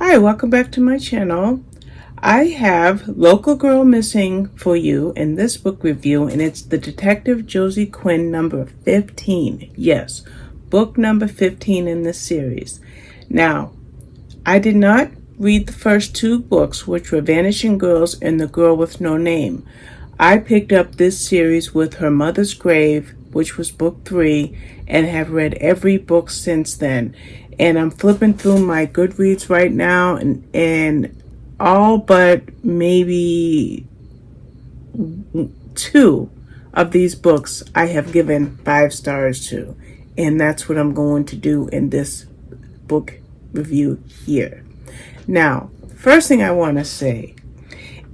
Hi, welcome back to my channel. I have Local Girl Missing for you in this book review, and it's the Detective Josie Quinn number 15. Yes, book number 15 in this series. Now, I did not read the first two books, which were Vanishing Girls and The Girl with No Name. I picked up this series with Her Mother's Grave, which was book 3, and have read every book since then. And I'm flipping through my Goodreads right now, and all but maybe 2 of these books I have given 5 stars to. And that's what I'm going to do in this book review here. Now, first thing I want to say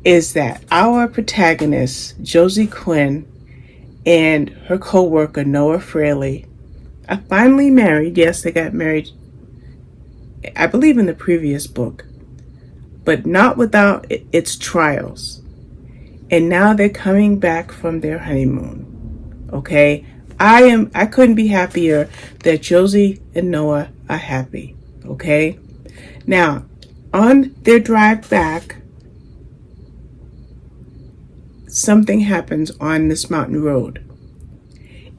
is that our protagonist, Josie Quinn, and her co-worker, Noah Fraley, are finally married. Yes, they got married, I believe, in the previous book, but not without its trials. And now they're coming back from their honeymoon. Okay? I couldn't be happier that Josie and Noah are happy. Okay? Now, on their drive back, something happens on this mountain road.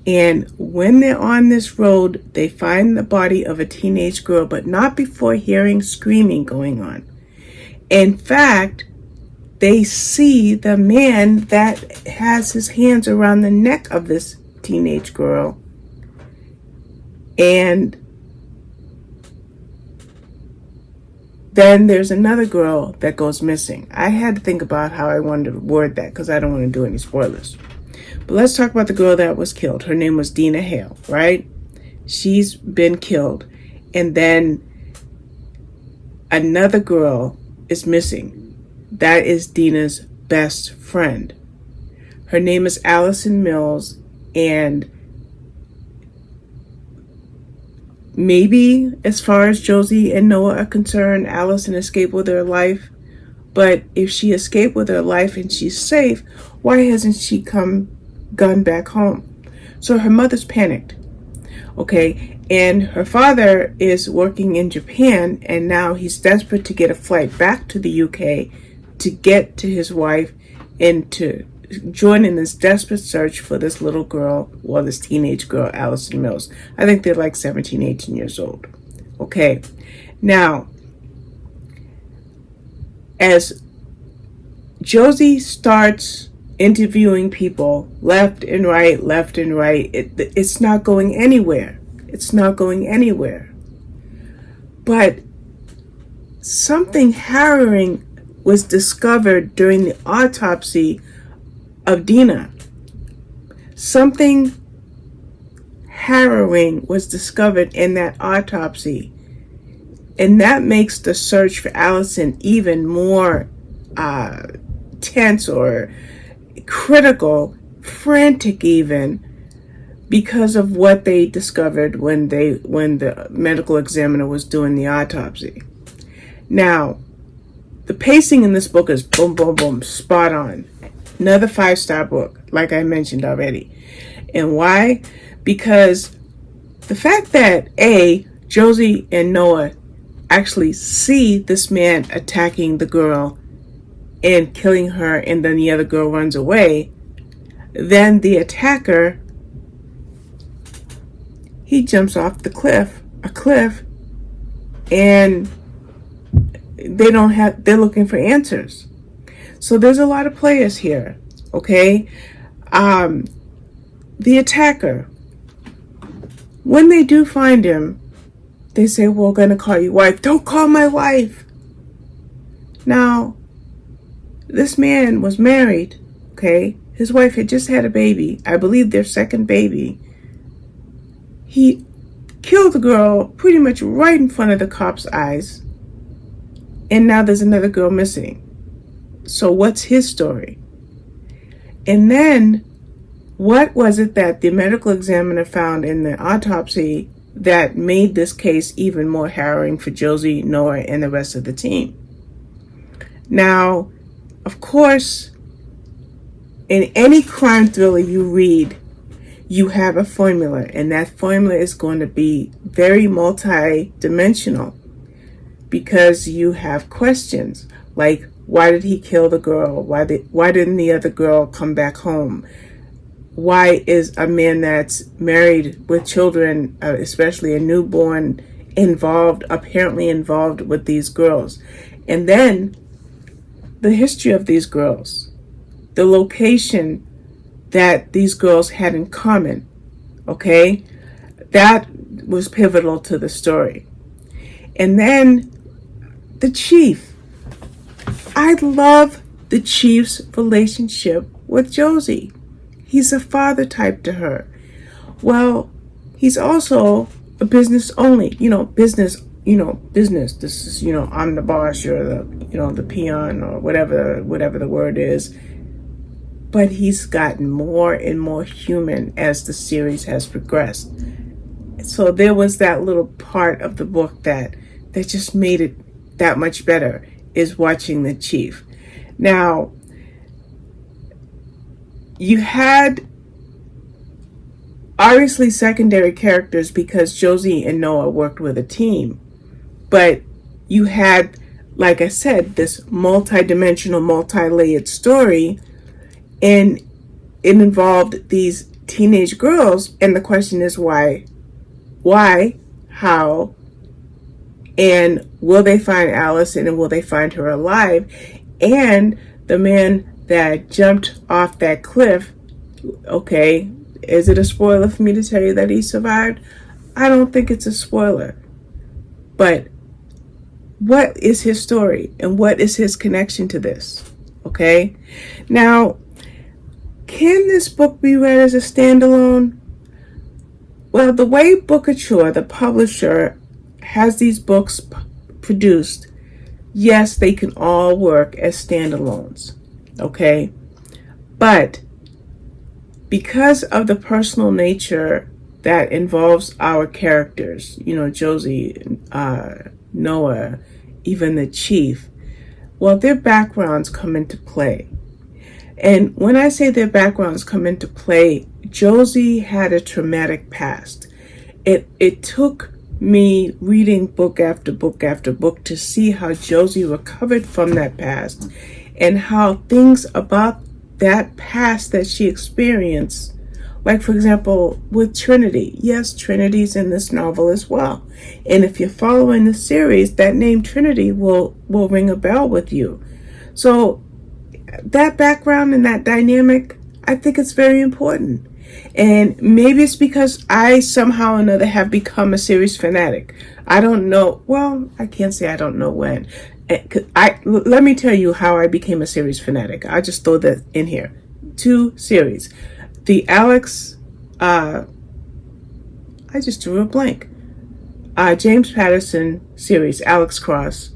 And when they're on this road, they find the body of a teenage girl, but not before hearing screaming going on. In fact, they see the man that has his hands around the neck of this teenage girl. And then there's another girl that goes missing. I had to think about how I wanted to word that because I don't want to do any spoilers. But let's talk about the girl that was killed. Her name was Dina Hale, right? She's been killed. And then another girl is missing. That is Dina's best friend. Her name is Allison Mills, and maybe, as far as Josie and Noah are concerned, Allison escaped with her life. But if she escaped with her life and she's safe, why hasn't she gone back home? So her mother's panicked. Okay, and her father is working in Japan, and now he's desperate to get a flight back to the UK to get to his wife and to join in this desperate search for this little girl, or this teenage girl, Allison Mills. I think they're like 17, 18 years old. Okay, now, as Josie starts interviewing people left and right, it's not going anywhere. It's not going anywhere. But something harrowing was discovered during the autopsy of Dina. Something harrowing was discovered in that autopsy. And that makes the search for Allison even more tense or critical, frantic even, because of what they discovered when the medical examiner was doing the autopsy. Now, the pacing in this book is boom, boom, boom, spot on. Another 5-star book, like I mentioned already. And why? Because the fact that Josie and Noah actually see this man attacking the girl and killing her, and then the other girl runs away, then the attacker, he jumps off a cliff, and they're looking for answers. So there's a lot of players here, okay? The attacker, when they do find him, they say, well, we're going to call your wife. Don't call my wife. Now, this man was married, okay? His wife had just had a baby, I believe their second baby. He killed the girl pretty much right in front of the cop's eyes. And now there's another girl missing. So what's his story? And then, what was it that the medical examiner found in the autopsy that made this case even more harrowing for Josie, Noah, and the rest of the team? Now, of course, in any crime thriller you read, you have a formula, and that formula is going to be very multi-dimensional. because you have questions like, why did he kill the girl? Why didn't the other girl come back home? Why is a man that's married with children, especially a newborn, apparently involved with these girls? And then the history of these girls, the location that these girls had in common, okay? That was pivotal to the story. And then the chief. I love the chief's relationship with Josie. He's a father type to her. Well, he's also a business only, business. This is, I'm the boss, you're the peon, or whatever the word is. But he's gotten more and more human as the series has progressed. So there was that little part of the book that just made it that much better, is watching the chief. Now, you had obviously secondary characters because Josie and Noah worked with a team. But you had, like I said, this multi-dimensional, multi-layered story, and it involved these teenage girls, and the question is why, how, and will they find Allison, and will they find her alive? And the man that jumped off that cliff, okay, is it a spoiler for me to tell you that he survived? I don't think it's a spoiler. But what is his story, and what is his connection to this? Okay? Now, can this book be read as a standalone? Well, the way Bookouture, the publisher, has these books produced, yes, they can all work as standalones. Okay? But because of the personal nature that involves our characters, Josie, Noah, even the chief, well, their backgrounds come into play. And when I say their backgrounds come into play, Josie had a traumatic past. It took me reading book after book after book to see how Josie recovered from that past, and how things about that past that she experienced, like, for example, with Trinity. Yes, Trinity's in this novel as well. And if you're following the series, that name Trinity will ring a bell with you. So that background and that dynamic, I think it's very important. And maybe it's because I somehow or another have become a series fanatic. I don't know. Well, I can't say I don't know when. Let me tell you how I became a series fanatic. I just throw that in here. 2 series. The Alex, I just drew a blank. James Patterson series, Alex Cross,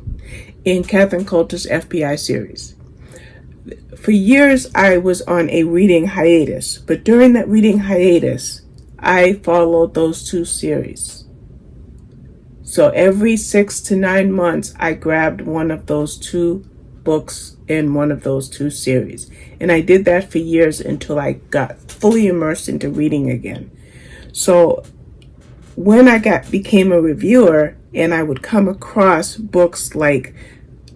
in Catherine Coulter's FBI series. For years, I was on a reading hiatus, but during that reading hiatus, I followed those 2 series. So every 6 to 9 months, I grabbed one of those 2 books in one of those 2 series. And I did that for years until I got fully immersed into reading again. So when I became a reviewer, and I would come across books like,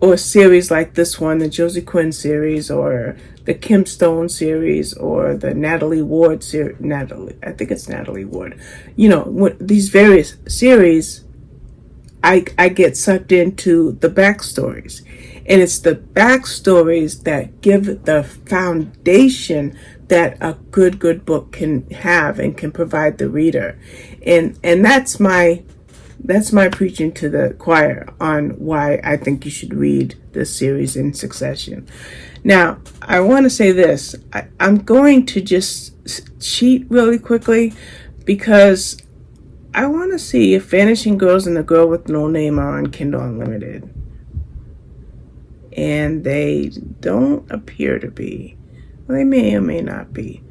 or series like this one, the Josie Quinn series, or the Kim Stone series, or the Natalie Ward series, I think it's Natalie Ward. These various series, I get sucked into the backstories. And it's the backstories that give the foundation that a good book can have and can provide the reader. And that's my preaching to the choir on why I think you should read this series in succession. Now, I want to say this. I'm going to just cheat really quickly because I want to see if Vanishing Girls and the Girl with No Name are on Kindle Unlimited. And they don't appear to be. Well, they may or may not be.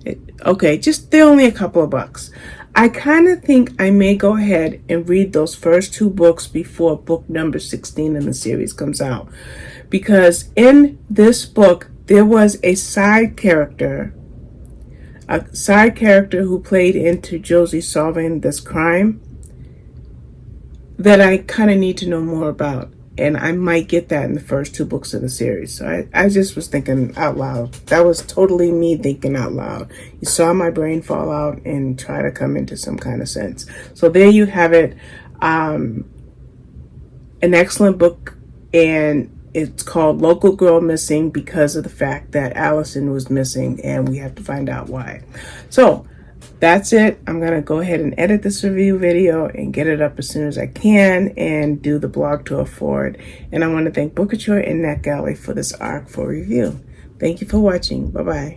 They're only a couple of bucks. I kind of think I may go ahead and read those first 2 books before book number 16 in the series comes out. Because in this book, there was a side character who played into Josie solving this crime. that I kind of need to know more about. And I might get that in the first 2 books of the series. So I just was thinking out loud. That was totally me thinking out loud. You saw my brain fall out and try to come into some kind of sense. So there you have it. An excellent book, and it's called Local Girl Missing because of the fact that Allison was missing and we have to find out why. So that's it. I'm going to go ahead and edit this review video and get it up as soon as I can and do the blog tour for it. And I want to thank Bookature and NetGalley for this arc for review. Thank you for watching. Bye-bye.